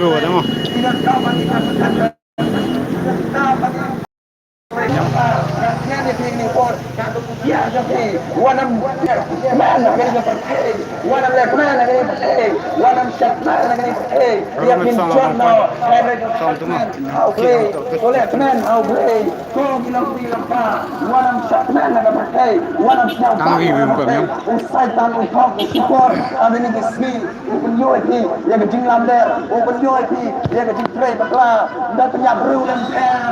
Dua tengok. Wanam man against the pay, one of the man against the pay, one of the man against the pay. They have been shot now. How play, collect man, how play. Go bilang bilang pa. One of the man against the pay, one of the man against the pay. Usai tan uthok support. Ada ni skill. Open UIP, dia ke jing lamder. Open UIP, dia ke jing tray bakla. Dah terjak rule dan pair,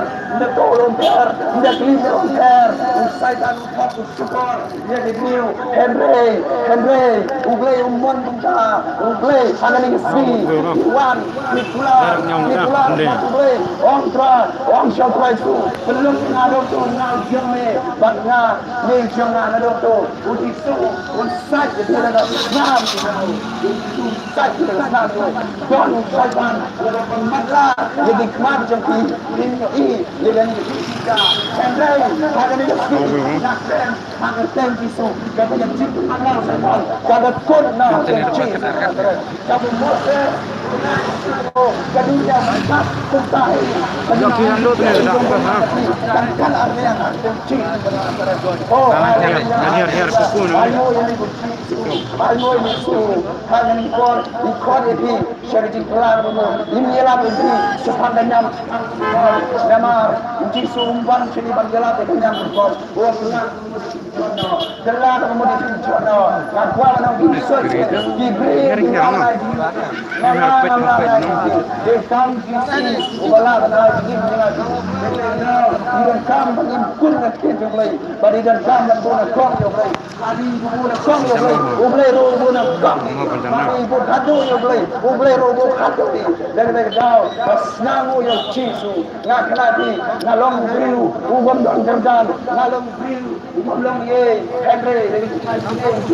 dah tolong pair, dah clean pair. Usai tan uthok support. Dia ke new Henry, ublay umon bungka, ublay ada ni skill. One, Nikola, ublay, Ong shot right tu. Belum ada tu now jome, bagna, ni jome ada tu. Uji tu, usai dia ada nam, usai dia ada nam tu. Don usai tan, ada pematlah, jadi kemat jempi, ini dia ni kita. Henry, ada ni skill. Naksen, ada tensi tu. Kata yang cinta mana sekali. Kalau kau nak tensi, kalau Moses. Kedua macam kutai. Yang kira lu tu ni dah apa? Kan ada yang kunci. Oh, Hari pukul. Ayo ini kunci. Ayo ini tu. Hanya ikor ini syarikat kelar dulu. Ini ialah kunci sepanjangnya. Nama kunci sumban sini banggalah dengan ikor. Oh, kelar kemudian kunci. Kan kuat nak bisa diberi. They come to see Ubala and I give he don't come and put a kid to play, but he don't come and put a crop to play. Ublay robo na come. He put hadu you play. Ublay robo hadu. Then they go. Snango your chisu. Nakanati. Nalong grill. Ubam don terjan. Nalong grill. Ubam ye. Henry. They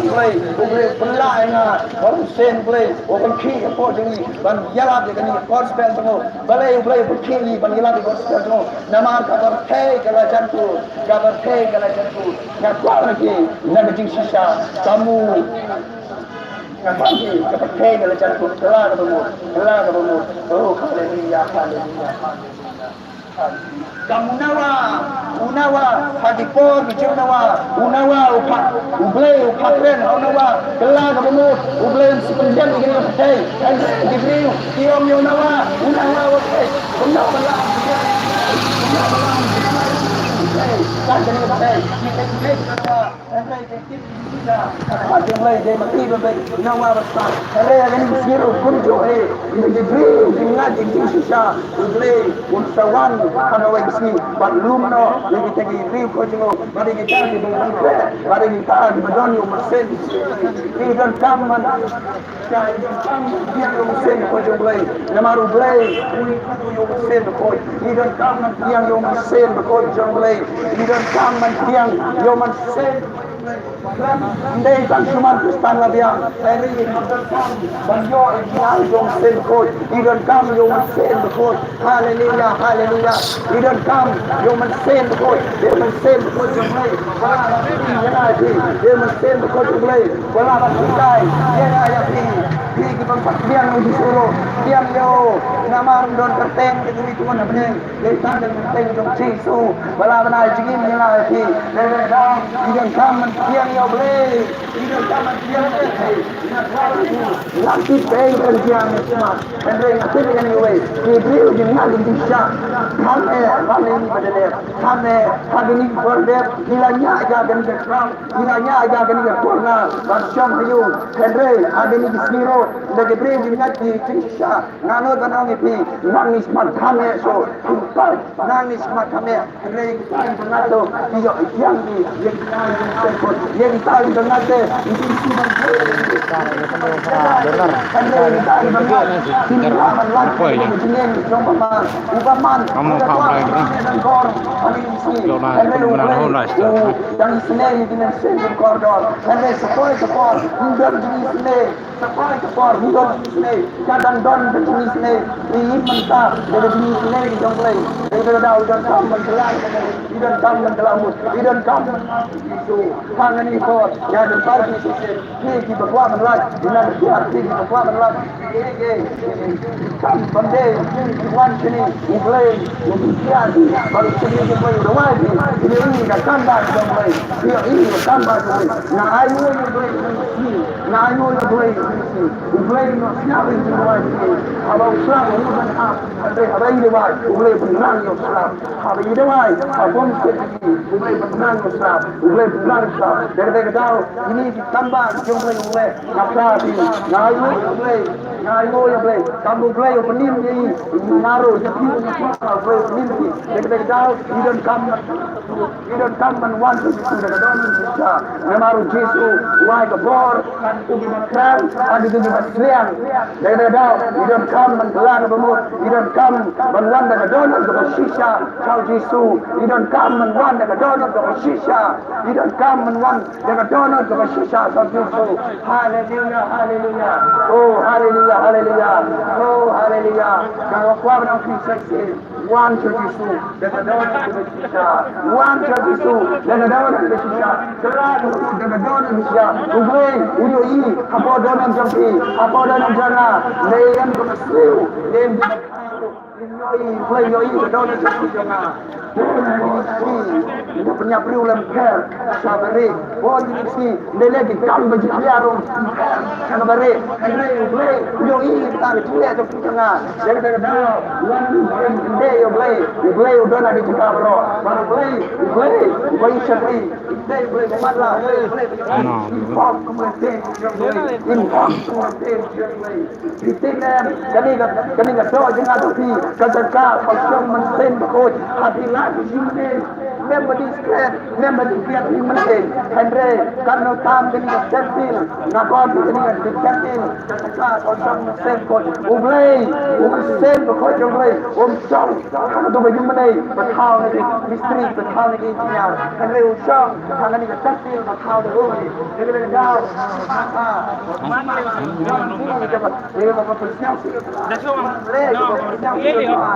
play. Ublay pelai na. Orang sen play. Open key. Unfortunately, ban yala de kani course spell tu. Balai ublay key. Ban yala de course spell tu. Nama kabar thay kala jantu. Kabar thay kala jantu. Kabar lagi. Jing sisa kamu pagi kepakai kalau jantung kelar kamu oh haleluya kamu unawa pagi por bicara unawa upak ren unawa kelar kamu ublay sepenjang ini pakai dan diberi tiom unawa pakai unawa kan jadi pakai Jumlah dia mati berbaik nama besar. Kalau yang ini siru pun joe, ini diberi dengan jingking sisa, diberi unsawan karena wajib balum no, ini kita diberi kau mari kita di bangkit, mari kita di bedoni umasen, ini dan kaman, dia umasen kau jumlah, nama rublay, ini umasen kau, ini dan kaman yang umasen kau jumlah, ini dan kaman yang umasen. Hindi kan cuma Kristan labiang, pero yung banyo ang yung sin ko, idon kam yung sin ko, hallelujah, idon kam yung sin ko, yung sin ko yung may, wala yung sin ko yung may, wala ba sutay, yan ay di kita pagbiang ng disulo, diam yo, naman doon kerteng, itu mana benar, dari tanda kerteng yung sisu, wala ba na jingin nila iti, idon kam yang yo boleh, ini zaman dia boleh. Nanti pay kerjaan semua, dan nanti yang yo boleh. Diberi dengan Indonesia, kami ini berdeh, kami ini berdeh. Hilangnya aja dengan Islam, hilangnya aja dengan Quran, macam itu. Henry ada ini siro, dan diberi dengan Indonesia. Nano tanang itu, nangis mat kami so, kumpul nangis mat kami. Henry kita dengan tu, yang yang tahu dengan tu, itu cuma kamu faham lagi kan? Lona kebenaran honai sudah. Yang senang dengan senang koridor, karena support, dan jenis senang support hidup sini, kadang don begini sini, ini mentah dari begini sini di jomblay. Dari dah udah kam menjelang, udah kam menjelamus, udah kam itu. Tangan ini kau, ya dan pergi sini. Ini kita buat menolak, ini kita kita buat menolak. Ini kam pandai, tuan sini, jomblay, jomblay, baru sini jomblay udah wajib. Ini dah tambah jomblay, ini tambah jomblay. Nah ayu jomblay ini, nah ayu jomblay ini, jomblay no siapa yang jomblay ini? Abang Islam ini bukan apa ini buat, jomblay benar yo Islam. Apa ini buat, abang ini, jomblay benar yo Islam, jomblay benar Islam. Dari tahu ini tambah jomblay, nafsu, nah ayu jomblay. Kamu play penim ni, naruh jadi play penim ni. Jadi tahu, you don't come and want to do the don't. Namaru Jesu, why the bor, and to be makan, and to be masliang. Jadi tahu, you don't come and pelan bermur, you don't come and want the donut of shisha, kau Jesu. You don't come and want the donut of shisha. You don't come and want the donut of shisha, kau Jesu. Hallelujah, hallelujah. Oh, hallelujah. Hallelujah. Oh, hallelujah. Kalau kau nak kisah wan terbisu dengan daun bersisa, wan terbisu dengan daun bersisa, terang dengan daun bersisa. Ubai, ujui, apa daun jampi, apa daun jana, leem berseru, leem berseru. Play yoi daun jampi jana. Ini punya priulam ker, sabari. Oh ini si, dia lagi kam baju liarum, sabari. Play yoi kita lihat tu tengah. Jadi kita tahu, day you play udah nak dicakap bro. Baru play syari. Play mana? Inform kemudian, inform kemudian. Kita ni tahu jangan tapi kerja pasal mesin berkot hati lagi sini. Member discret, member discret ni mesin. Andre karena tam ini terpil, nakon ini terpil. Kerja pasal mesin berkot. Ublay berkot ublay. Song, kalau tu bagi mana? Berkau ni misteri, berkau ni engineer. Andre usang, kalau ni terpil berkau ni rumah. Jadi kita tahu. Ini apa persiapan? Dah semua.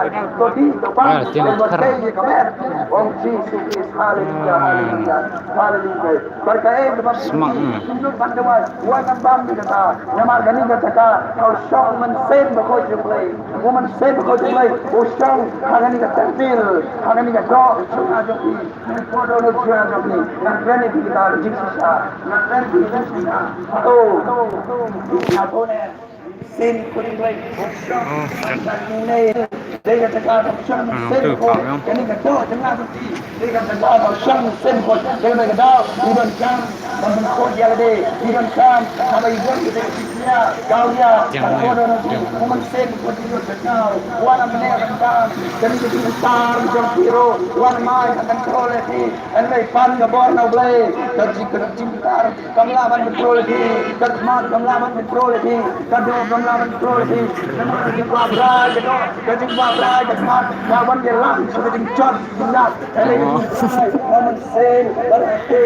Tadi depan, berbagai kamer. Oh Jesus, hallelujah, hallelujah, hallelujah. Berkait depan sini, bantuan, wangan bam di kata. Namar gani kata kau song mensen berkot jumlai, woman sen berkot jumlai. Usang, kalau ni terpil, kalau ni dok, cuma joki, bodoh ni cuma joki. Nak berani kita jiksa, nak berani jiksa. Oh, apa ni? Sen kulit, usang, ni. Dia kata usang sen kot, ini kata jangan joki. Dia kata usang sen kot, dia kata iban jam, dan kot dia ada, iban jam, sampai iban kita dia, kau dia, bodoh ni, woman sen kot dia kata, wana menekan jam, jadi kita besar jam hero, wana mai akan kolekti, andai pan gabor na blay, jadi kerjimkar, kamlaman betroleti, kermat kamlaman betroleti, kado kamlaman betroleti, kerjimkar berai, kerjimkar berai, kermat, kawan dia lang, seperti jod, tindak, woman sen, berarti,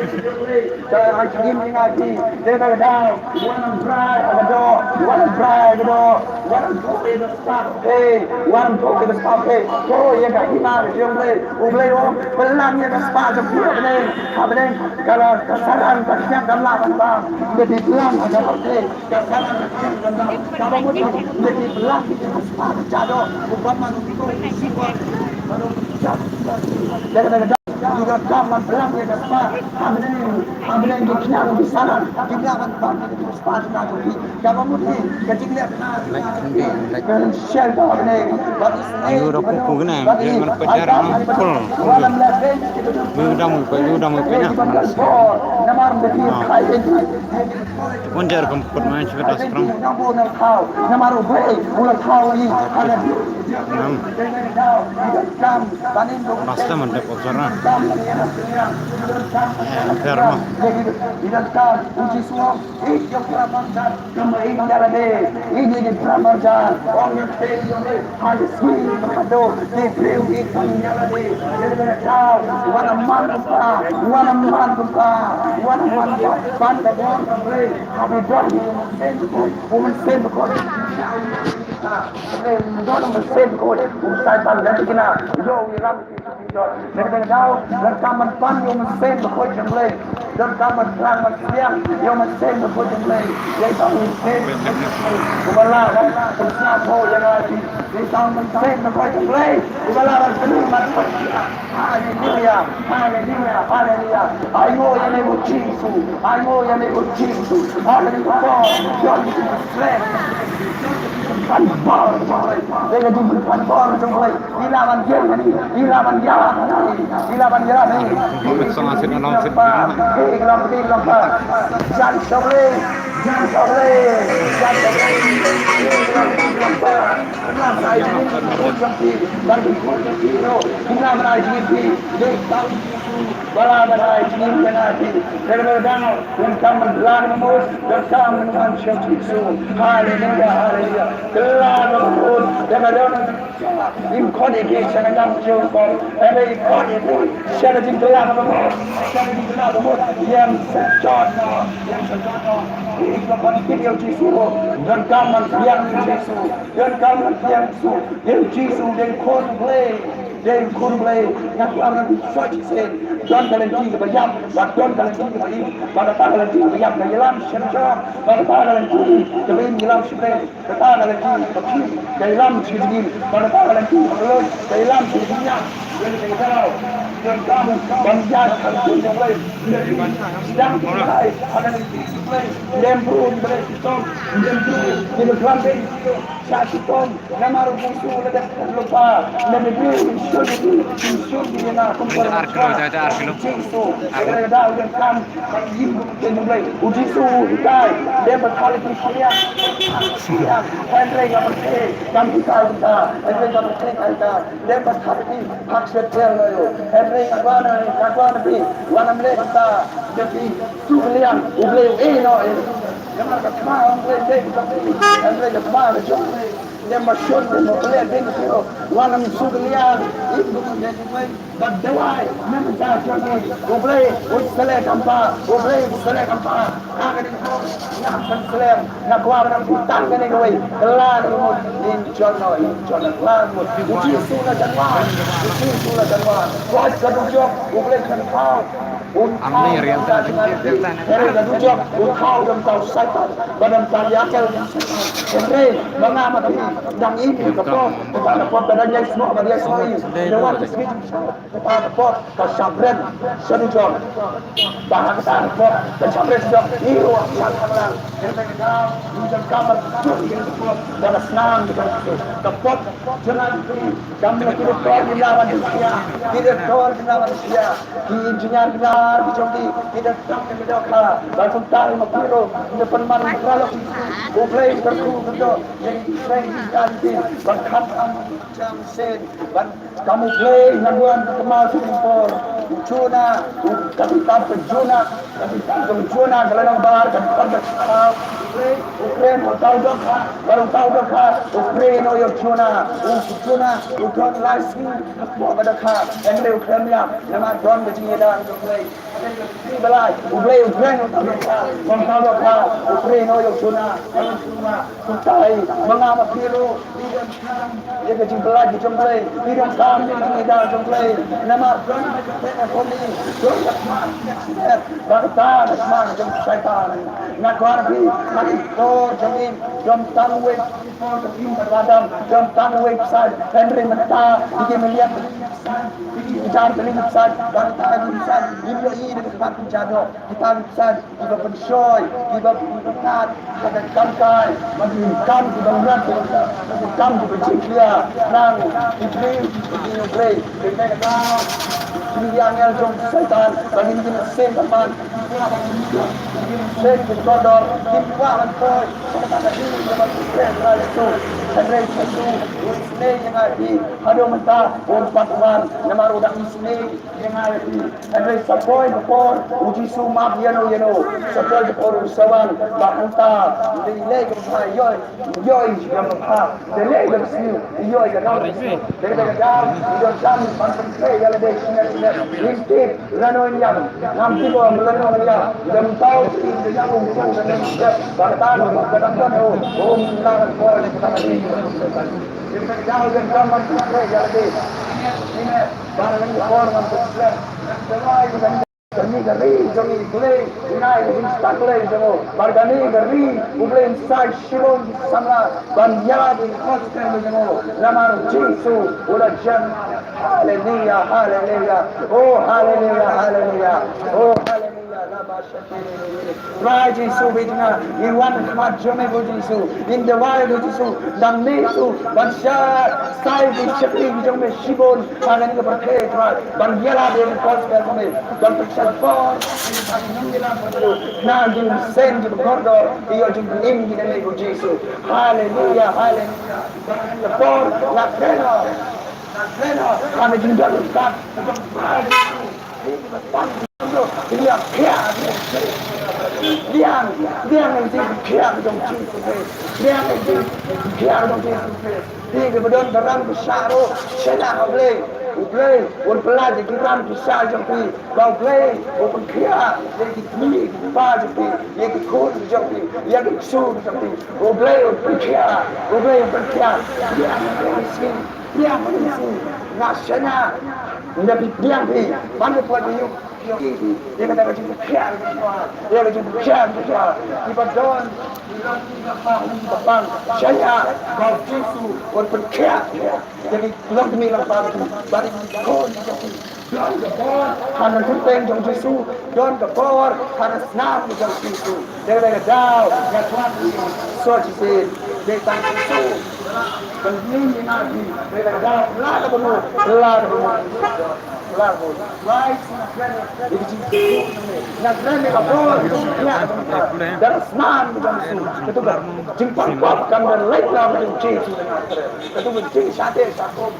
saya ingin mengaji, dia kata, wana berai, kado, wana berai, kado, wana berai, wana berai, oh ya kat hina jomblay ublay pelan ya spa jepur bening kalau kesaran kasihan gamla bang jadi pelan ada okey kesaran kasihan gamla kalau mesti jadi pelan spa jado ubaman itu sifat baru jangan juga kaman pelan ya spa ambil kita di sana kita akan pakai spa nak kalau mesti kecilnya kan share dah bening Ayo dah kuku kena, dia nak kejar orang full. Udah mau punya. Punjar kemput main cepat sekarang. Nama rupai, bulan kau ini ada enam pasti mendap obsara ferma Henry Satu, Isne yang ada, ada mentah, Patuan, nama roda Isne yang ada, Henry Sapoy, Bepor, Uji Sumap, Yano, Sapoy, Bepor, Usawan, Bakanta, the leg of my yoy, yang apa, the leg of you, yoy, the number of you, the down, your son, Pantai, Elevation, Instead, Lano Yam, Nampigo, Lano Yam, the Tau, the Young, the Batan, Kami gari, kami play, inai instant play semua. Bargani gari, play inside shilong sama banyak di koskan semua. Nama Yesus, ulah jan, Hallelujah, Hallelujah, oh Hallelujah, Hallelujah, oh Hallelujah. Try Jesus bidna, iwan mat jome bu Jesus, in the wild bu Jesus, dan Yesus, bansha sai di shakti jome shibon, agan ke berkait, ban yala di koskan kami, dan for now you send the corridor you are in the name of Jesus. Hallelujah, hallelujah. The for la plena kami juga dekat dia nanti dia dong dia nanti dia dong dia kemudian berang besar saya boleh Ublay, un pelaj di ram di sa jampi, bau blay, un kia, yang di kini, pa jampi, yang di kun jampi, yang di su jampi, ublay un kia, dia mesti, nasanya, nabi biang pi, mana buat dia dia kata macam kia, dia macam kia, di badon, bang, saya, bau jisu, un kia, jadi belum demi lampau bari kon don ke bor kana tumpeng jong Yesus don ke bor kana snap jong Yesus dere dau ya tuan so jise de tang Yesus kan ni nabi dere dau la da bono right itu jisu nak nane ka bor ya dan snap jong Yesus itu kan jimpang kuat kan dan lain lah jong Yesus itu menjadi sate sakom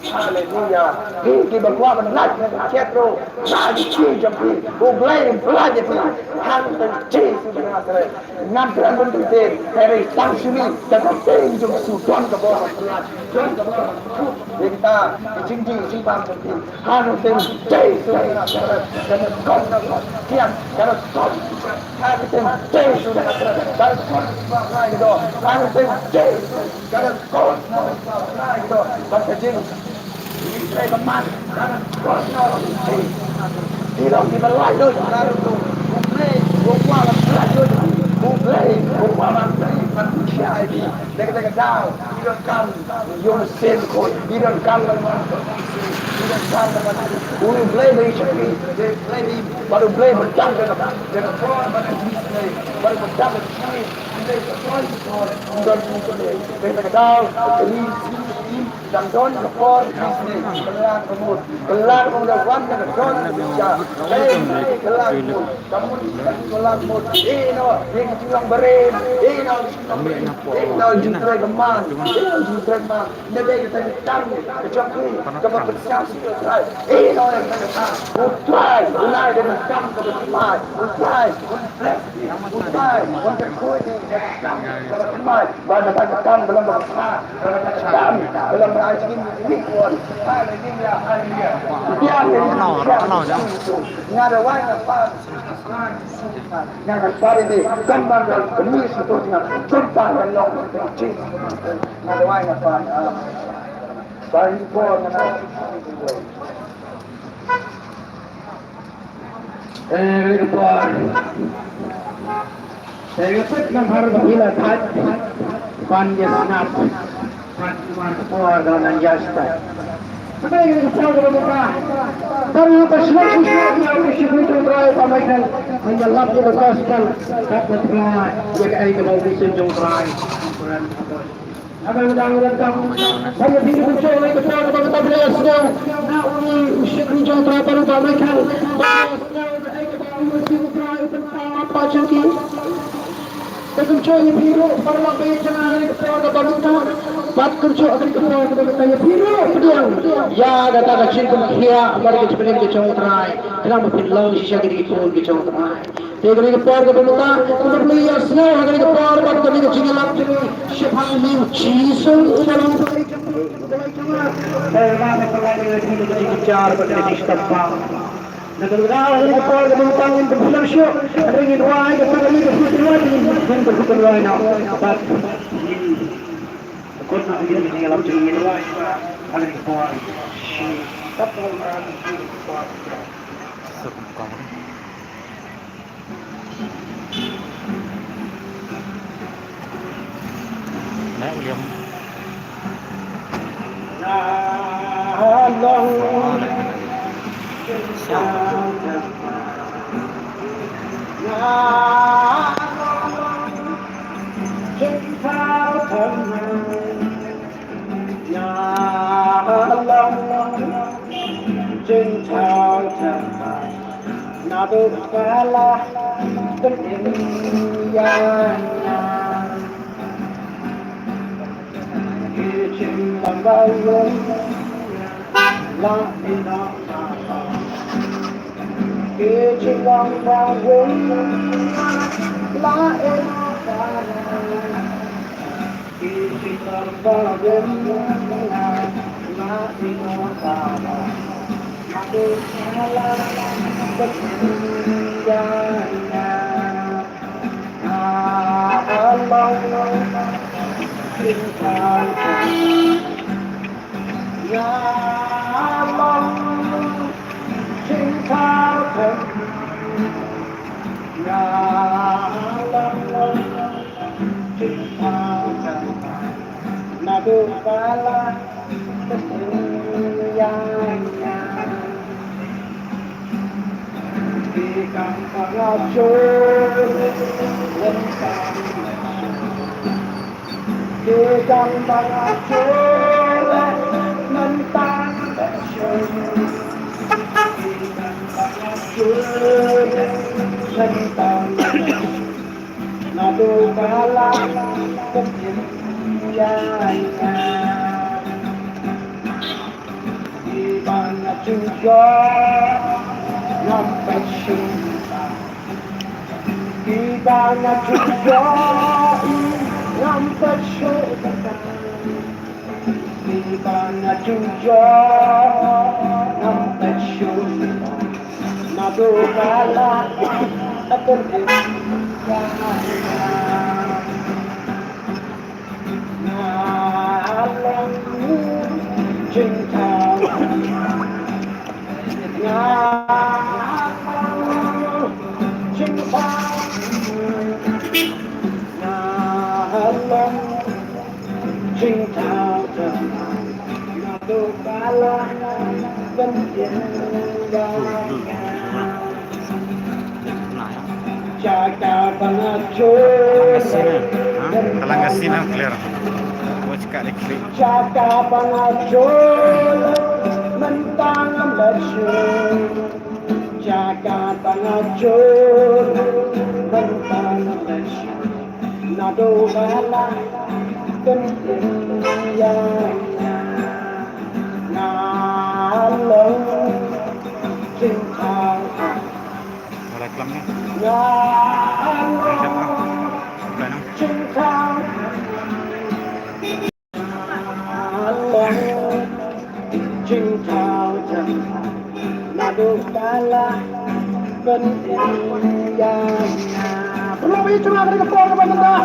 Hallelujah. Hingga berkuah menaik dengan cetro, nadi jampi, bublay belajar tu, hantar Yesus dengan asal. Nampak bentuk itu dari sangsuni dan dari jom sudan ke bawah belajar, kita cincin simpang jampi, hantar Yesus dengan asal. Dan kau nak kian, dan kau hantar Yesus dengan asal. Dan kau lagi do, hantar Yesus. Jangan kau nak itu bahasa Jin. Ini saya teman. Jangan kau nak itu. Tidak kita lalu jangan itu. Bukan lalu. Bukan manusia ini. Dekat jauh. Tidak kan. Yang sen kau. Tidak kan. Tidak kan. Ulu play bercakap. Play baru play bercakap. Jangan kau baru bercakap. Kita tahu ini dan don kepor ini kelar kemudian dan don bisa kelar kamu kelar mud ini tulang beren ini juntre geman nebe kita hitam kecuali kepada bersiap ini yang kita utrai unai dengan kam kebetulan utrai untuk kuat Mai, pada katakan belum berkah, katakan belum berajin ini pun, haleluya, haleluya. Dia ngada wai apa? Ngada pare ni, gambar demi seterusnya, contoh yang long kecil. Ngada wai apa? Bagi pun ngada. Pon. Saya pun harus bila tak panjang sangat, keluar dengan jasta. Sebab ini kita tahu bahawa dari atas semua yang kita berai pemakan menjelap di bekaskan dapat berai jika kita mau disujung berai. Akan mudah-mudahan kamu saya tidak mencoba untuk kita beres dan nak ini usik jauh terapar pemakan. Apa jadi? Kerja yang biru, kalau bayar jangan ada keluarga balutang. Bat kerja akan keluarga balutang yang biru, pedang. Ya, data kecil kumkia, agar kita sebenarnya kita cakap terai. Kenapa pinlau sisa kita pun kita cakap terai. Jadi kita keluarga balutang, untuk melihat semua agar kita keluarga balutang kita jangan lap jadi siapa yang ciso dalam Terima kasih. Negara ini kepada bintang yang berbulan syok, ada yang doa, ada yang berbulan yang berbulan lain. Dapat, kau nak dia ni dalam cerita doa, ada yang doa. Dapat orang yang doa. Sekumpulan. Nak liam. Allah. Kecilong bangun lain kecilong bangun lain aku salah berjaya Allah cinta ya Allah cinta ya Allah cinta nadu kala kesenyangannya di kampung Aceh lentang di kampung Aceh lentang nadu kala kesenyangannya di mana juga sampai cinta di mana juga sampai cinta di mana juga sampai cinta nadu kala cinta cinta cinta nadu kala jaga pengacur Talang kasih nak clear. Kau cakap dia clear. jaga pengacur mentang lesu jaga pengacur mentang lesu nado bala kendianya nalong cinta Mulai kelam ni. cinta Allah cinta nadu kala pentingnya belum itu nak ada keluarga benda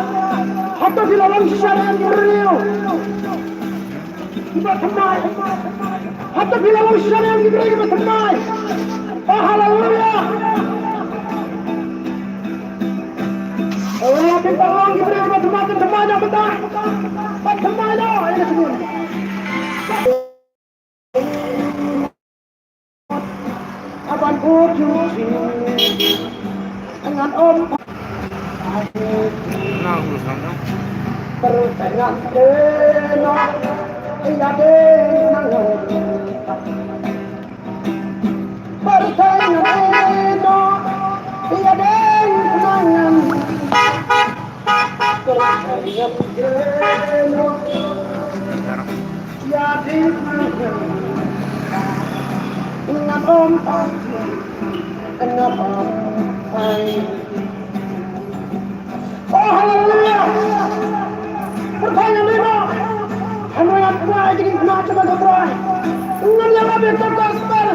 hatta di dalam syariat beliau kita temai hatta di dalam syariat beliau kita temai oh haleluya oh kita orang beliau kita temai dah betul temai dah ini semua abang kucuci dengan om Nah, urus mana? pertengahan denok iya denang pertengahan denok iya denang Oh haleluya. Pertanyaan lima. Henry try jadi macam apa try? Dengan yang lebih gospel.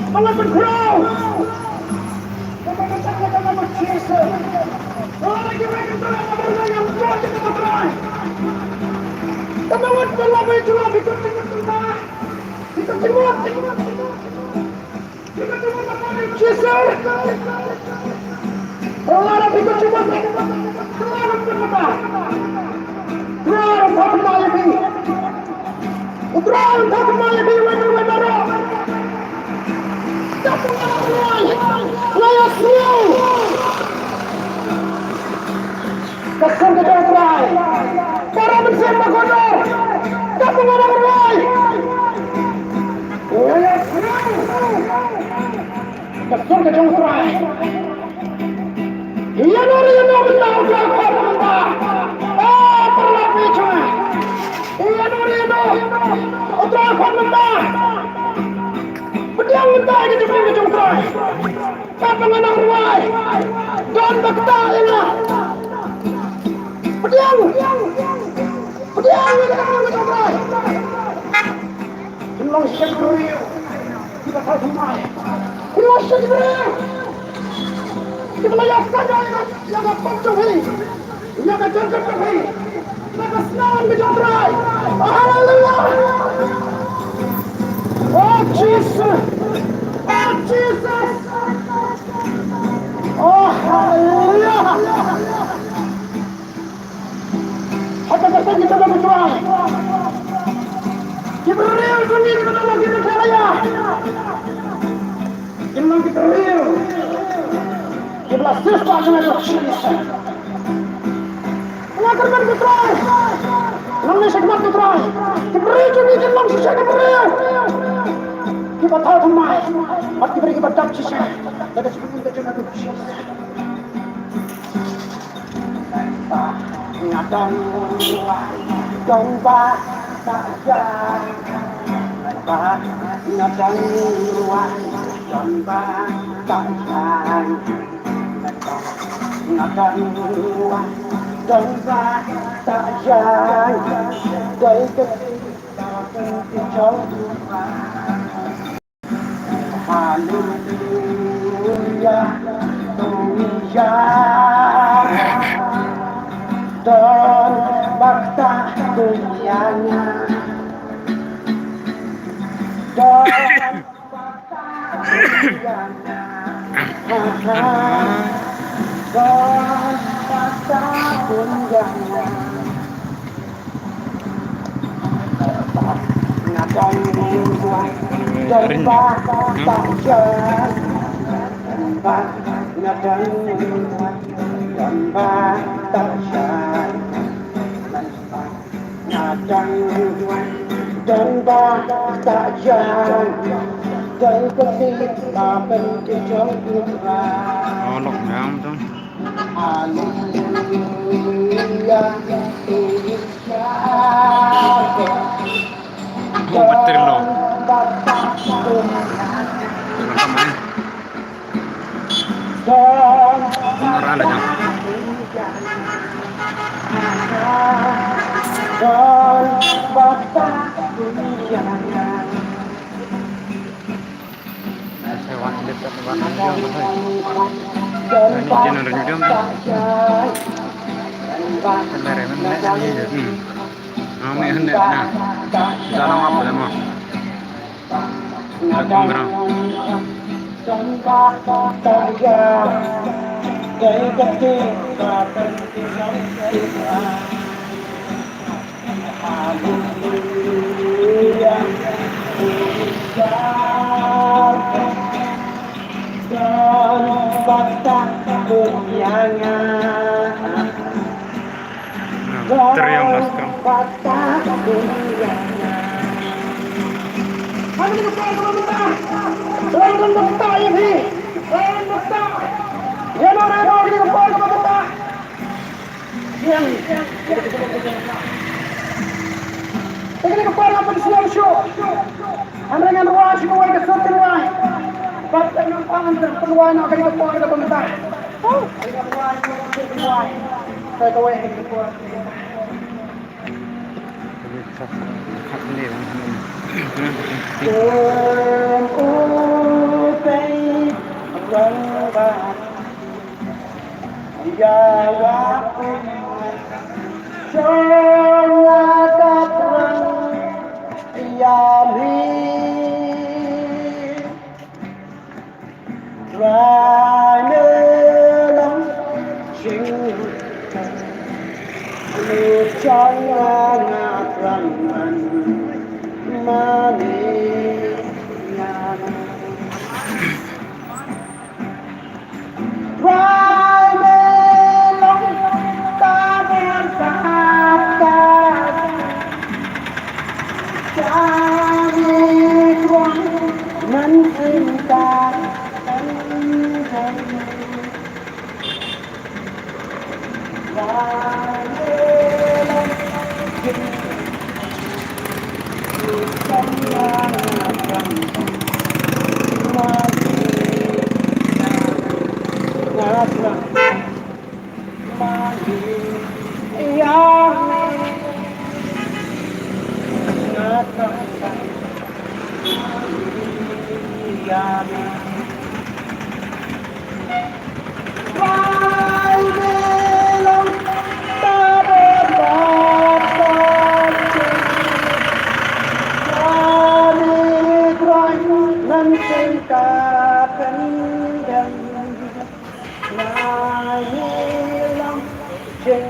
Allah berkau. Kita Jesus. Oh lagi mereka try yang kuat kita try. Teman-teman berlama itu lebih kuat kita. Kita semua. Kita semua Jesus. Allah kita cuma Tuhan berkata Tuhan tak kembali Tuhan tak kembali benar tak kembali layak siu kesan kita terai para bersama kotor tak kembali layak siu kesan kita terai Iya nuri benar belakang benda. Oh terlalu cuma. Iya nuri belakang benda. Bediang benda ini cuma cungkrai. Apa mengenang ruai? Dan bakta ini. Bediang ini cungkrai. Jelang sekali kita tahu semua. Jelang sekali. Kita layak saja yang berpacung yang berjangkau yang bersenang berjangkau. Haleluya. Oh Jesus, oh Jesus, oh haleluya. Kata-kata kita dah berjuang. Kita real sendiri kita lagi berjaya. Kita real. Jumlah siswa dengan Jesus. Mengakarkan ketrai. Namanya segmat ketrai. Diberi jenis jelang sisa diberi. Kita tahu semua. Mati beri kita dap sisa. Ada sebelum kita jenak Jesus. Ngadang domba saja. Ngadang domba saja. Nakan domba saja dari kecil haleluya Tuhan dan bakta dunianya dan bakta dunianya dan bakta dunianya Nadang buat dan bakta jalan Nadang buat dan bakta jalan Nadang buat dan bakta jalan dan ketika berkejauhan Olok nyam tuh. Haleluya Indonesia Betul loh. Nomor ada jam. Dan bapak dunia Sewan dekat warna jam betul. Ini channel jam tuh. Kamera mana ni? Kami hendak na. Dalam apa dah mah? Dalam berang. Dan bakta dunianya Teriam naskah. bakta dunianya Kami kita bakta Lawan bakta ini Lawan bakta Ya nore kita bakta Yang Tegak ke para pensiun show. Andrengan ruas semua ke sotir ruai. Bapak yang pangan terpeluang nak kali ke para ke pemerintah. Oh, dengan ruas sotir ruai. Saya tahu yang ke para. khắp vấn đề đó. Đường u tây răng bạc ya waktu Sholat terang yami Rane long ching Lu chang ngạc răng man Mani yana Rane long ta bên sạp ta Chani quang nan sinh ta thân thân Rane long ching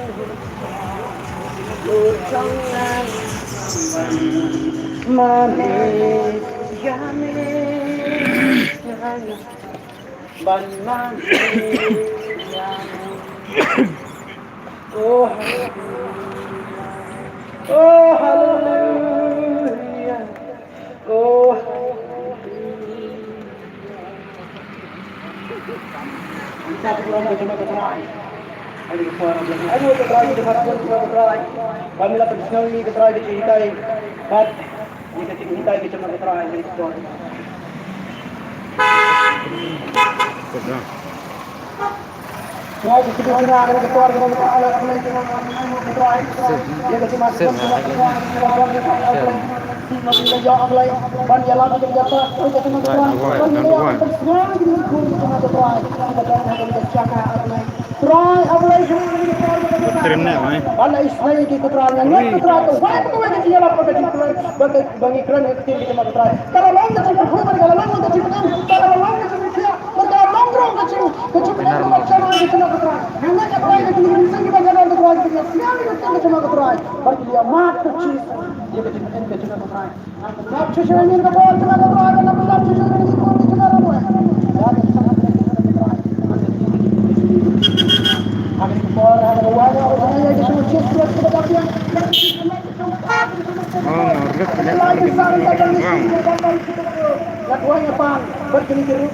Oh hallelujah. Oh kita pulang ke tempat terakhir. Hari ke pulang lagi. Ayo ke terakhir tempat terakhir. Kami lah personal ni ke terakhir dicintai. Kat ni ke cintai ke tempat terakhir hari ke pulang. Betul. Semua kita sudah ada ketua dengan Allah Allah dengan terakhir. Dia kasi masuk. Masih jauh Allah. Ban jalan ke jatuh. Kita cuma Try Allah Terima kasih. Allah Israel di keterangan keterangan wah itu kan dia lapor ke bagi keren kecil kita mau try kalau long kecil berhubung kalau long kecil kalau long kecil dia berkala long kecil kecil macam mana kita mau try hanya try kecil misal kita jalan untuk try kita siapa kita cuma try bagi dia mat kecil dia kecil mau try nak cuci ini ke bawah kita mau try nak cuci ini ke bawah kita mau try Agar keluar ada wajah orang yang semua cekut kepada dia. Oh, norget punya. Lakuannya pan, berkini kiri,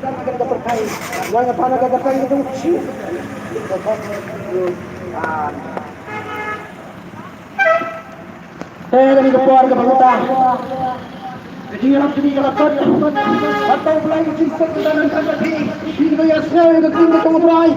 dan akan terkait. Lakuannya pan akan terkait itu uci. Saya dari keluar ke pemerintah. Jadi kalau atau belai cinta dan kata ini yang saya itu tinggal tengah